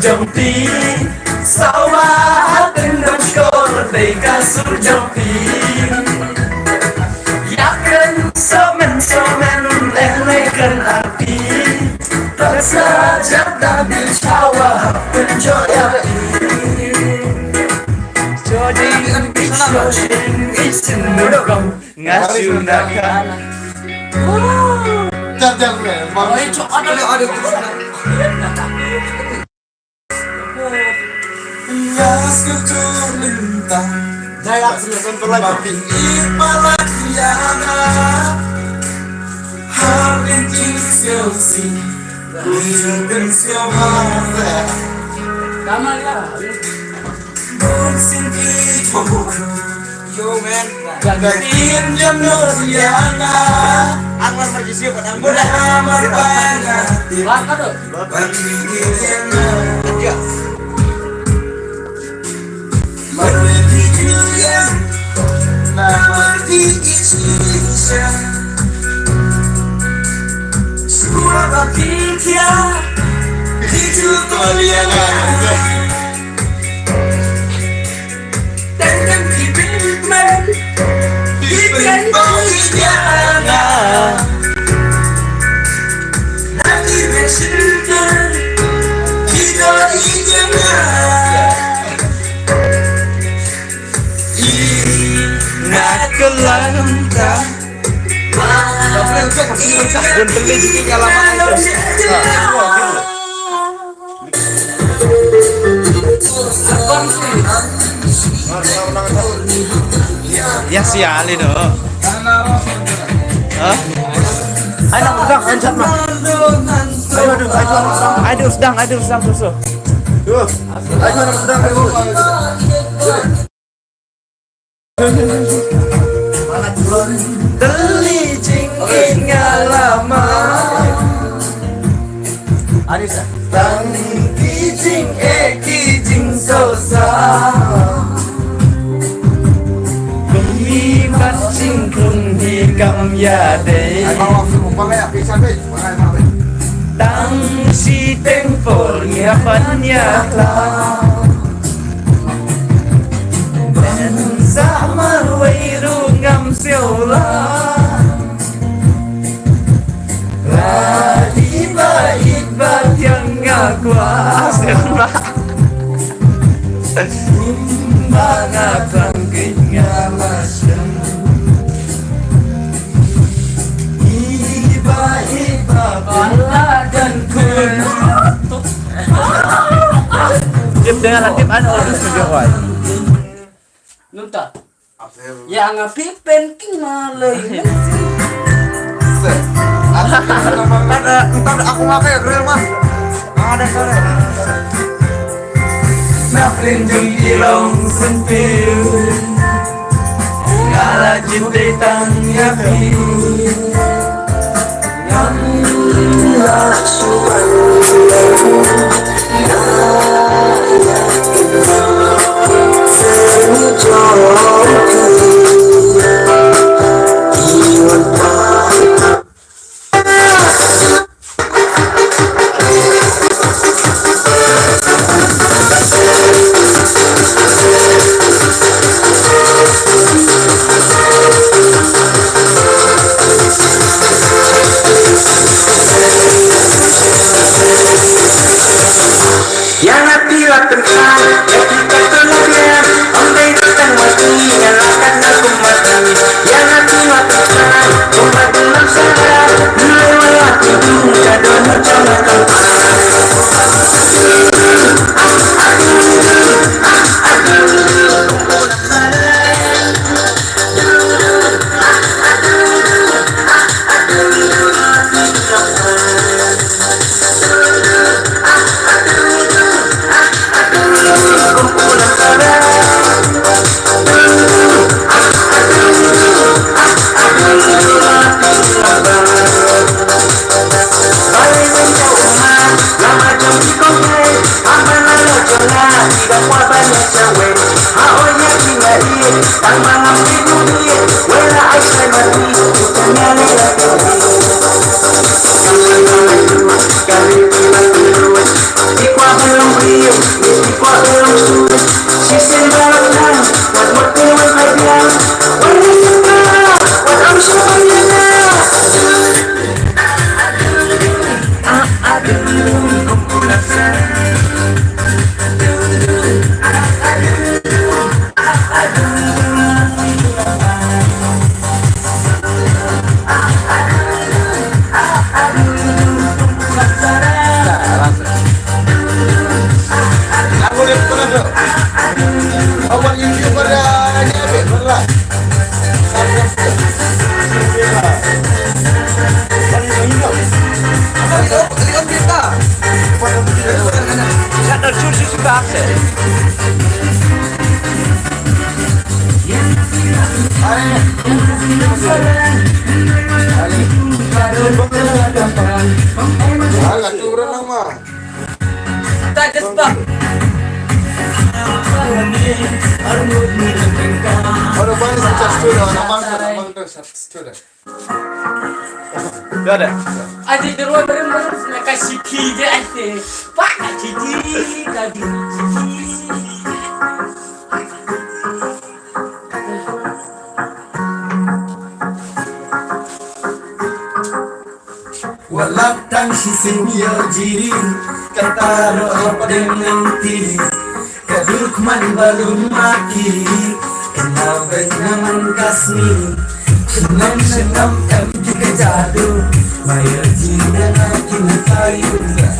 jampi sawah dengan skor deka sur jampi yakin somen lelekan api tersaja di sawah penjoya Joding isin dorong ngasunakan Yo man, Gantiin jam Nuriana angkat pergi siapa nambah? Beramar banget Langkah tuh. Aja. Pergi Julia Pergi Indonesia Suara Pikia Itu Koliana Dengan Kibitman Kibitman Koliana Nanti bersyukur Kita ingat Ingat kelangkah Dan beli juga lama Ya siali dong. Hah? Ayo sedang, ancam mah. Aduh sedang susu. Ayo sedang ayo. Telijing ingat lama Anissa. Tang kijing kijing sosa Kumi masing kung hikam yade Tang si tempor nyapannya klang Dan sama weiru ngam siola Ladi bait bat yang ngakuas Mga bangkit ngalasan Iba-iba pala dan kun Tip dengan tip anu harus menjawab. Nunta. Ya ngapipen king malay. Ntar aku makai grill mah ada sore Naplinjung ilong sempil Ngala cintai tang yapi Yang laksuan Yang hati tentang kita kelebihan Andai kita mati nyalakan aku mati Yang hati tentang obat dalam sadar melewati dunia dan menjalankan Kumpulan beragapan. Agak curang nama. Tak kesbang. Orang banyak sukses sudah, orang sukses sudah. Gak ada. Adik deruan bareng-bareng mereka siki je adik. Pak cici tadi cici. Walau tang sisim yo jiri kataro apa dengan tiri kaduk man balum mati kenal benyaman kasmi senam kami juga jadu bayar jinda nakin kayu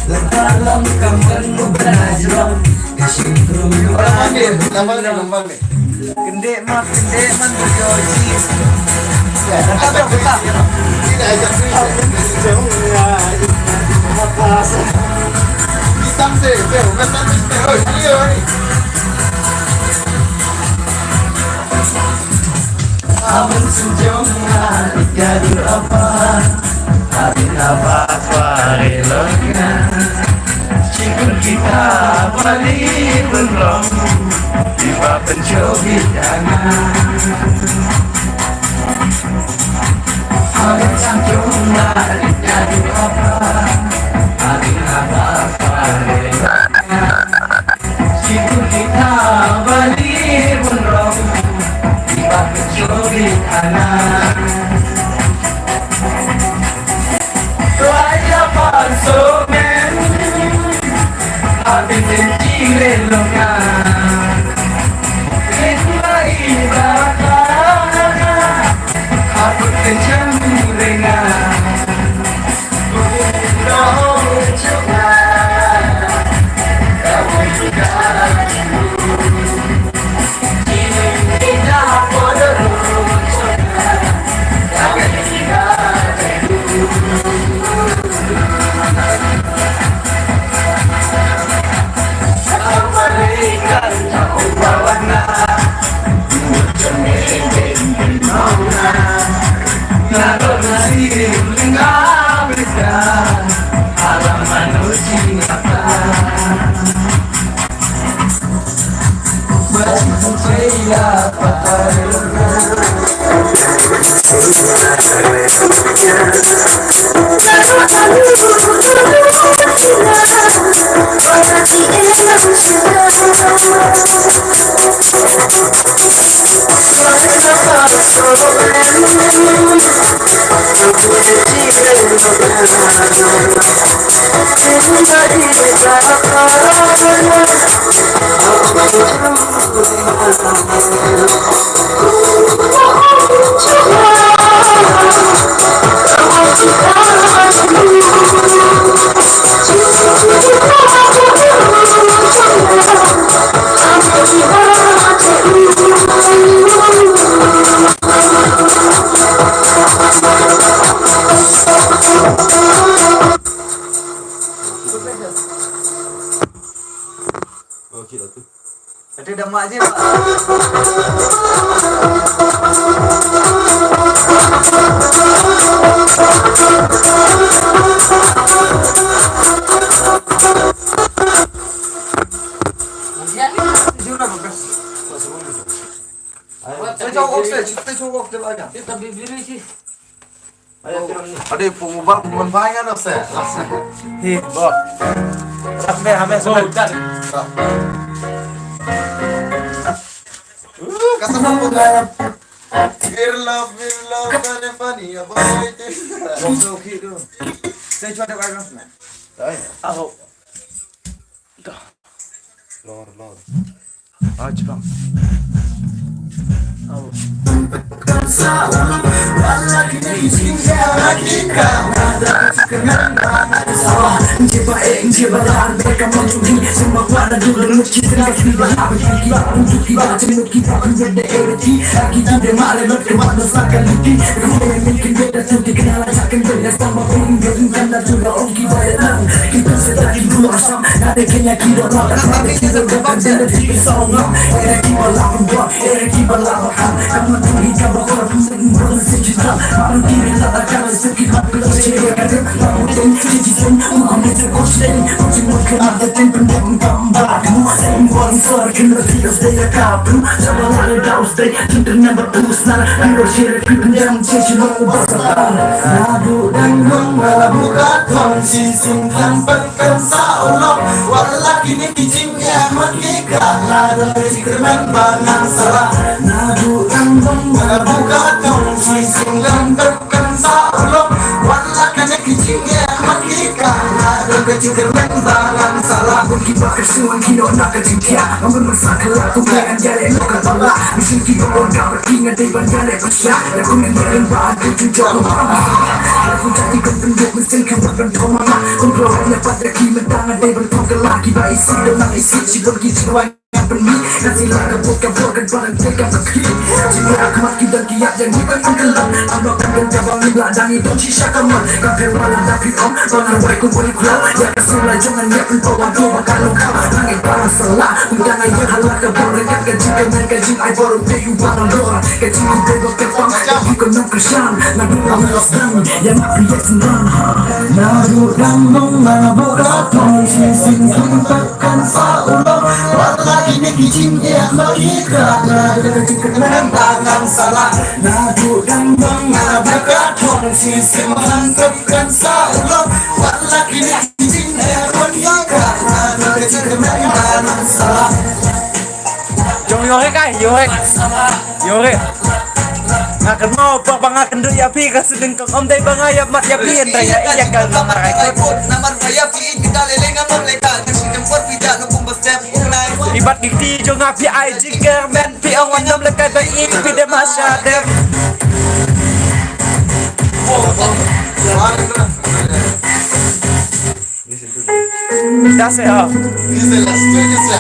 lentalam kamar mubanajram kasimprum Orang mana? Nama ni. Gede man berjoji. Ya, tak betul. Tidak ajak hitam sih, bukan tapi oh iya ni. aman sujong gaduh apa hari apa pareloknya cikun kita balik belum tiba pencobi jangan aman sujong gaduh apa hari apa pareloknya cikun kita balik belum Jogi kanan Raya pansomen Abi sentire longan Itulah ibadah Aku kencang rengan Bunuh juga Kamu juga Ada damak je Pak. Kita bibir sih. Ada pengubah pemanfaatnya dong saya. Hi, bo. Sampai hamil sudah. Kasama po ka. Beer love, kanya funny. Aba ito. Okay do. Saya cuba ada bagus nah. Ako. Lord. Ah, Jepang. Kamu buka kongsi simpan berkensa ulok wala kini kijingnya makika nada kerman banang salah nadu rambung buka kongsi simpan berkensa ulok wala kini kijingnya makika nada kerman banang salah Kita kesuan kino nak kecintia Namun masalah aku pengen jale lokal bala Misi kita orang berkingat di bandale besar Dan aku mengerin bahan kejujur Aku jadi penduduk mesin kebakan tomama Kontrolnya pada kimet tangan Dia bertongkar lagi baik isi dan isi Cibur gijiwa yang benih Nasilah kebuk-kebukan barang tegang kekir Jika aku mati dan kiat yang bukan tenggelam Ambakan dan jabang meladani Don't sisa kaman Kakek wala tapi om Bangan waiku boleh kulau Ya kesulai jangan ya pentau Waduh bakal lokal Langit barang salah Undangan yang halak keboreng Yang kejing kemen kejing Ay baru peyu barang doang Kejing yang bebok kepang Kaki kenang kesyang Nadu amelas dan Yang api senang nadu rambung buka kongsi simpan berkensa ulok wala kini kijingnya makika nada kerman banang salah nadu rambung buka kongsi simpan berkensa ulok wala kini kijingnya makika nada kerman banang salah Jom yorek ay, yorek. Yorek. Ngakan mau pangakan dulu ya pi kasedeng kang om day bangayap mat ya pi entay ya iya kan namar ikut Namar kaya piin kita lelengan mereka Nasi tempur tidak numpung bestep unai ibat dikti jo ngapi ay jiger men pi ang wanam lekay baik pi de masyadem das ya Dice la estrella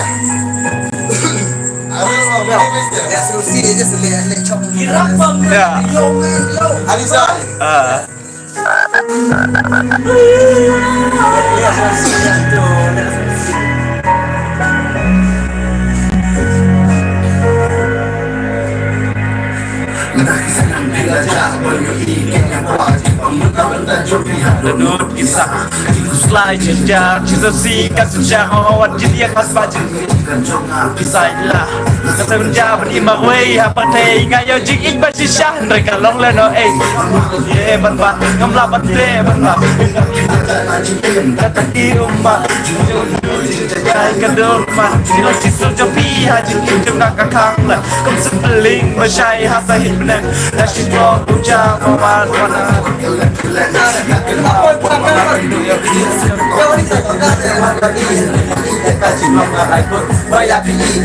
Ya solusi aja selecok ya Alisa Menurut kisah Selain jejak Cinta sikat sejak Awat jadi yang khas baju Kisah inilah Kata menjawab Berimak wei Apa teh Ngayo jing ik basi syah Mereka long leno Ye berbat Ngamla batre berbat Kata di rumah Jai kedul mah Sila sisul jopi Haji kim nak kakang lah Kum sebeling Masyai hasa hit benar Nasi blok Ucap Mawan Wana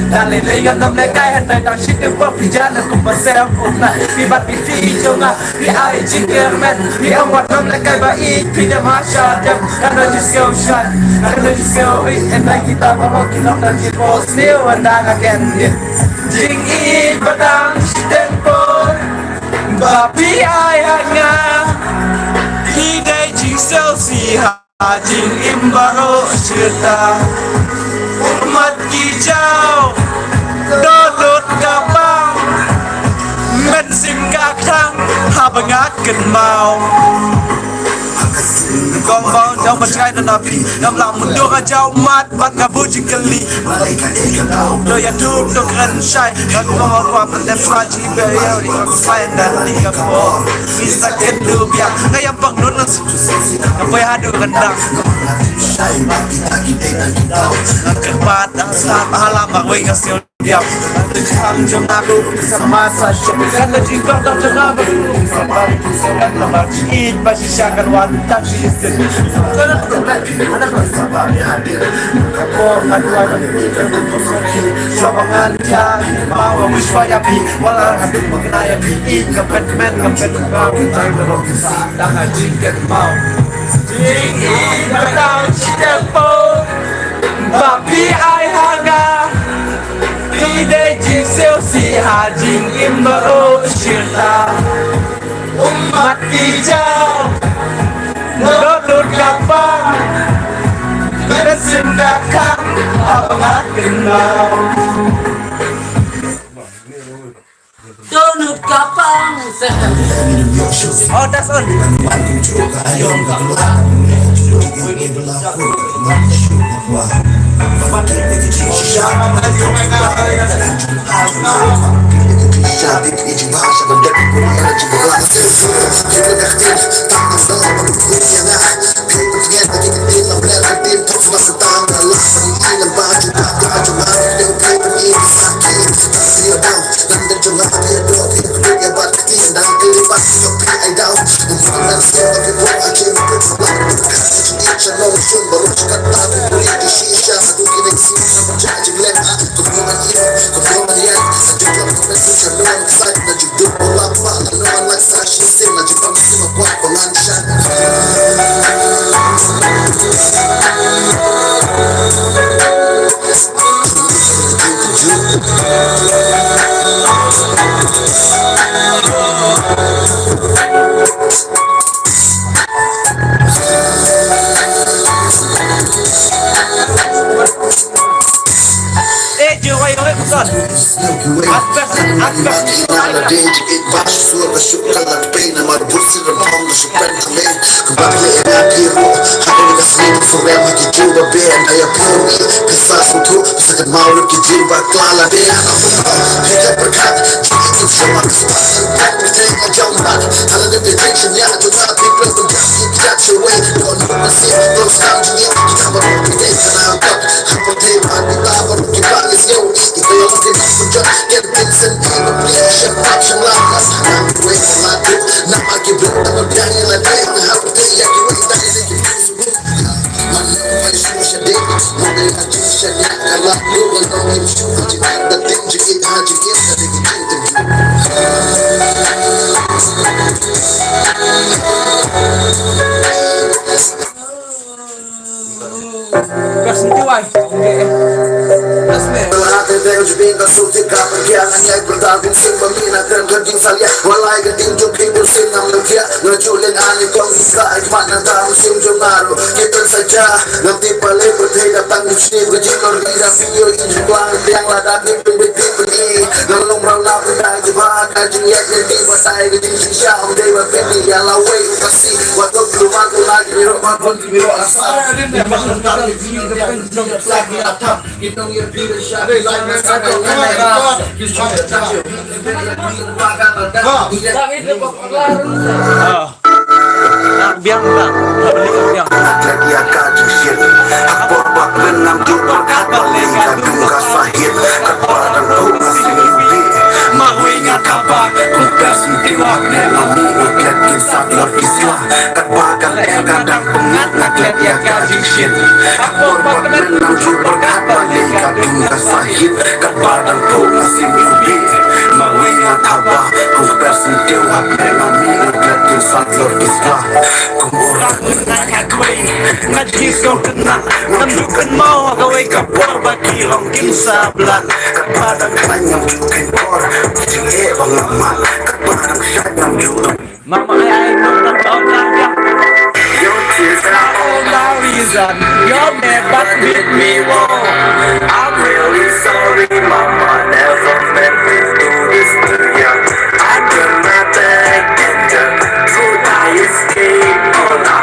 Dan lelegan tam lekay Hentai tang syikir Perpijalan kumpasel Umna Bibat bifi Jonga Bi ay jingir men Bi awat tam lekay baik Pidam hasyadam Karena jiskau syad Karena jiskau Hentai kita bawa kilok dan jipos Niu anda ngaken Jing i badang Tempo Bapi ay hanga Hidai jing sel si Jing imbaro cerita Umat kijau Dodot kapang Mensim kakang Habangakan mau Kong bau jauh bercai dan api Namlah mundur jauh mat Bat ngabu jingkeli Doya duduk rensyai Aku ngomong Pendem saji beliau Di kong selain dan di kapor Bisa kedua biar Ngayam pengnun Ngapai hadu rendang Kepat Asal halamak Wei ngasil diam Jam jam aku Sama saja Kata jingkong tak tenang Sampai kusakan Lemar jingit Basi syakan wantak Sistem Anak bersabari hadir Kapor aduan Sabangan jang Bawa wiswayapi Walau hadut mengenayapi Kepet men Kepet kau Kita berok Tangan jingket mau Jingit Batang Citempo Bapi ai hanga Hidai jing sel si hajing imbaro syirta Umat hijau Dodot kapang Bersendakang Abangat kenal Donut kapang sehat. Oh, that's on. Biang bang, biang. Lagi akan jishir Akbar bak benam di berkat balik Kadung kasahir Kepadang ku masih mimpi Mahu ingat kabar Ku kasih wak Nelami Iklet kisah lor kisah Terbagang kadang pengat Naklet ya kajik shit Akbar bak benam di berkat balik Kadung kasahir Kepadang ku masih mimpi Mahu ingat kabar Ku kasih wak Nelami Iklet kisah lor kisah Kumurang Ngajis kau kena Menunjukkan mau Kawai kapor Bagi longkin sablan Kepadang kanyang Jukin kor Kucing ebang lama Kepadang syanyang Jukin Mama ay nonton tahun yang Your tears are all my reason You're never with me, whoa. I'm really sorry Mama never meant to do this to ya I did nothing and the truth I escaped Oh no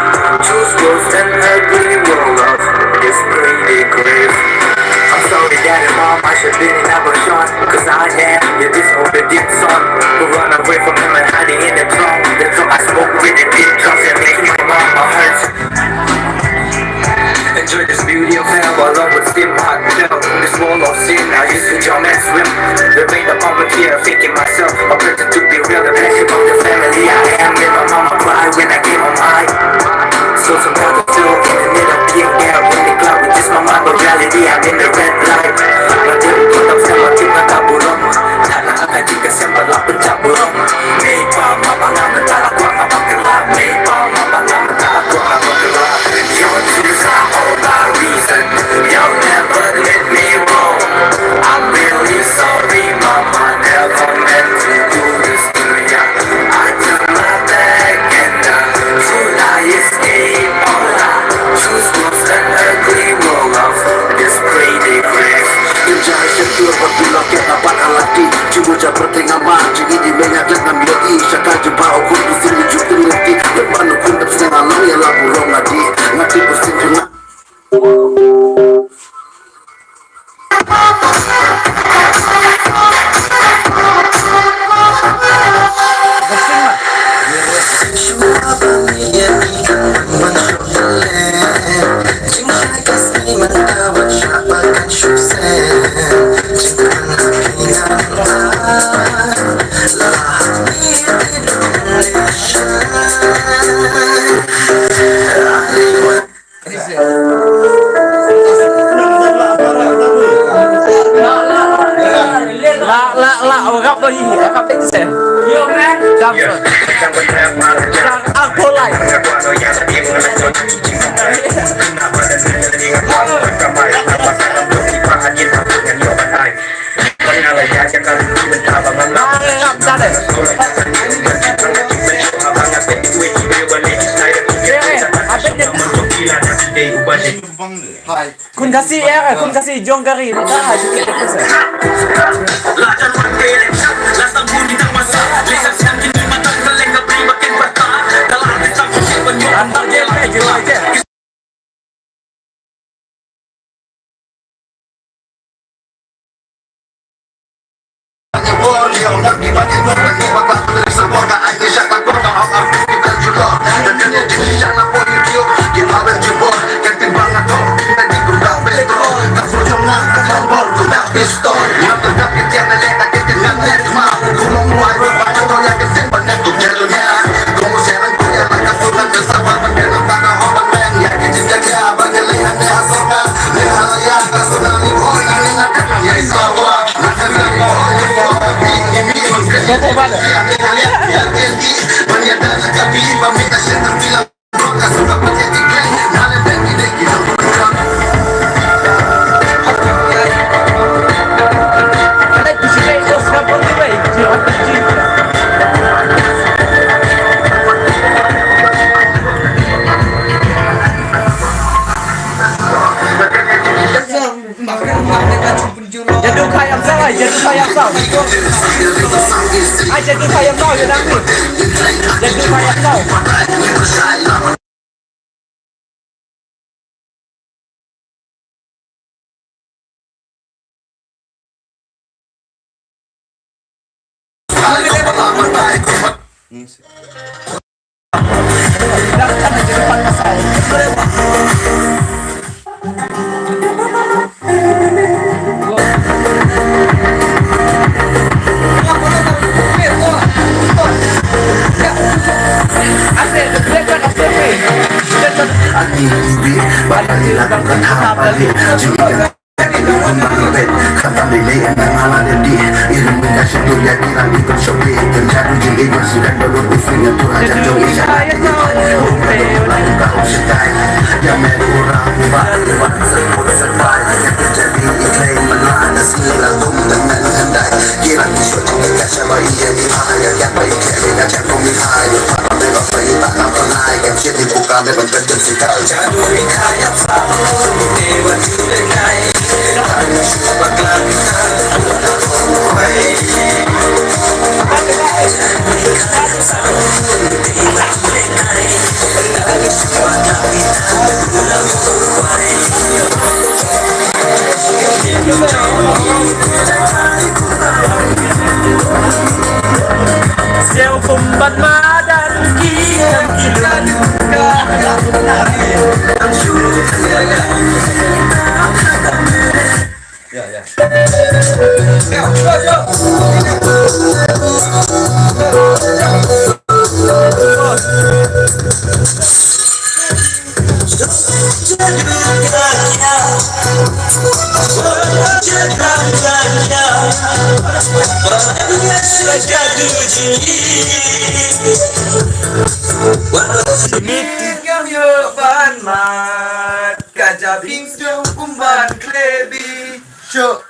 Choose close and ugly Your love is pretty grave I'm sorry daddy mom I should be never shown Cause I am your disobedient son Who run away from him and hiding in the throne That's all I spoke with it deep Cause it makes my mama hurt Enjoy this beauty of hell while I would steam hot gel This wall of sin I used to jump and swim Remain upon my tear thinking myself Hai. Kun kasih ya, kun kasih jonggari, dah aja kita bisa. Lajan pagkiling lasang budi ng masa Lisang siyang hindi matanggaling na primakin bata Kalapit sa kusipan yung Antar je, je. Jadul khayam sao ai, jadul khayam sao. Ai jadul khayam sao je nanti. Jadul khayam sao. Siêu phùng bật má đàn kia Tinggal ban mat kaca bingsu kumban klebi Cho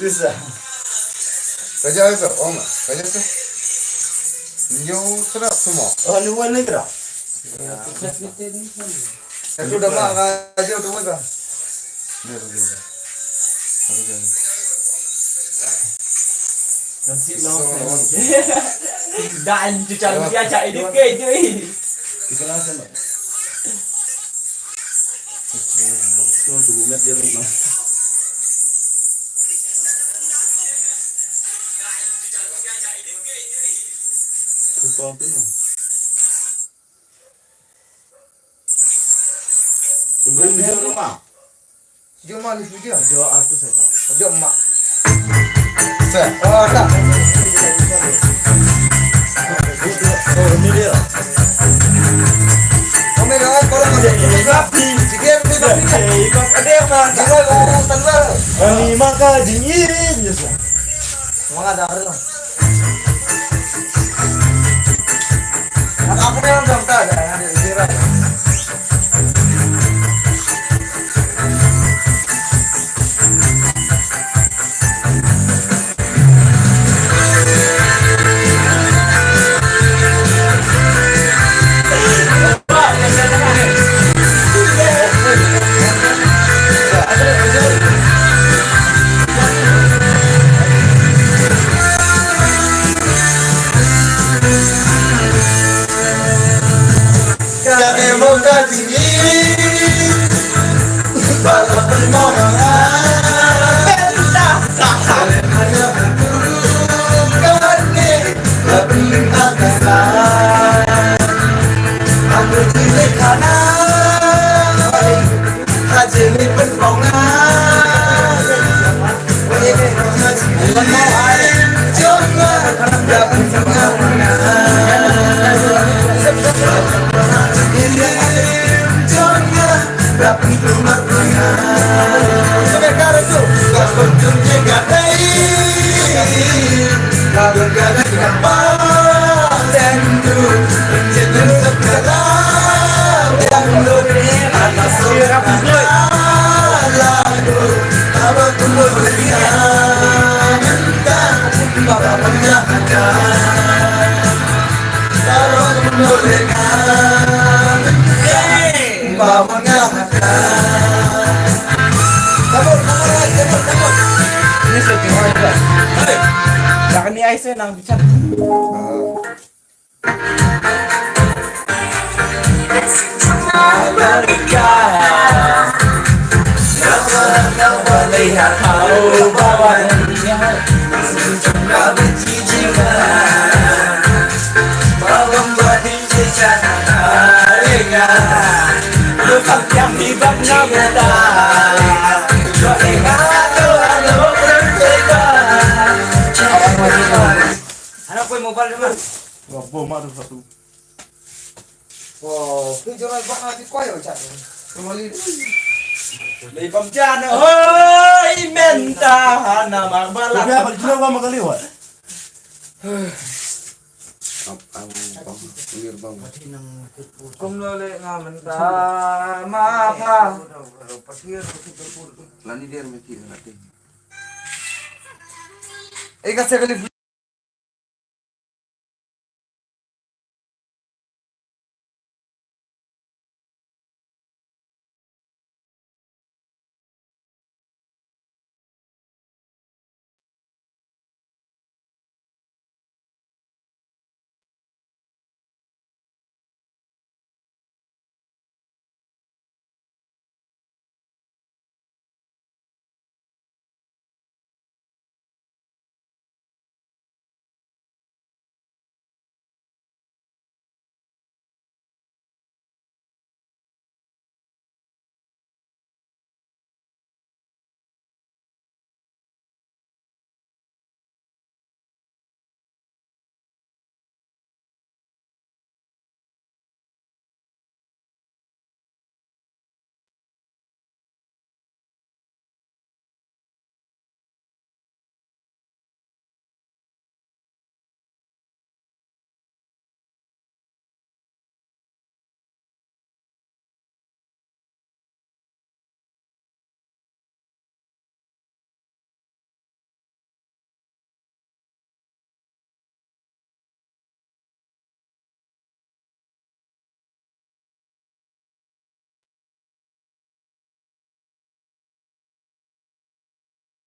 Bisa. Kerja itu, om, kerja tu. Yo, sudah semua. Oh, ni mana kira? Itu dah mak aja tu mana? Ni tu dia. Apa jadi? Nanti dan tu cara dia cak edit ke je ini. Kita langsung. Tuan tu nak dia rumah. Lupa apa ni? Tunggu di rumah. Jom mah ni video. Jawab aku saya. Jom mak. Sir, oh tak. Oh ni dia. Kami dah kalau masih rapi, sikit ni rapi. Ikut ada yang mana? Jangan tanwar. Kami maka dingin je sah. Semangat dah ada. Aku ni orang tak ada, ada zero. Ini syuting orang juga. Jangan ni Aisyah nang bicara. Melihat kau bawa dunia Kau benci jika Kau membuat jejak ringan Lupa yang hibahnya buta Kau ingat Tuhan lu berbeda Anak kau mobile di mana? Wah, bom ada satu. Wow, pijoran bakal dikoyo cak. Kembali. May pamjana hoy menta na magbalak. Tapi apa dulu gua makan lewat? Kung lole nga menta mapa. Lani dia mesti nanti. Kasi kali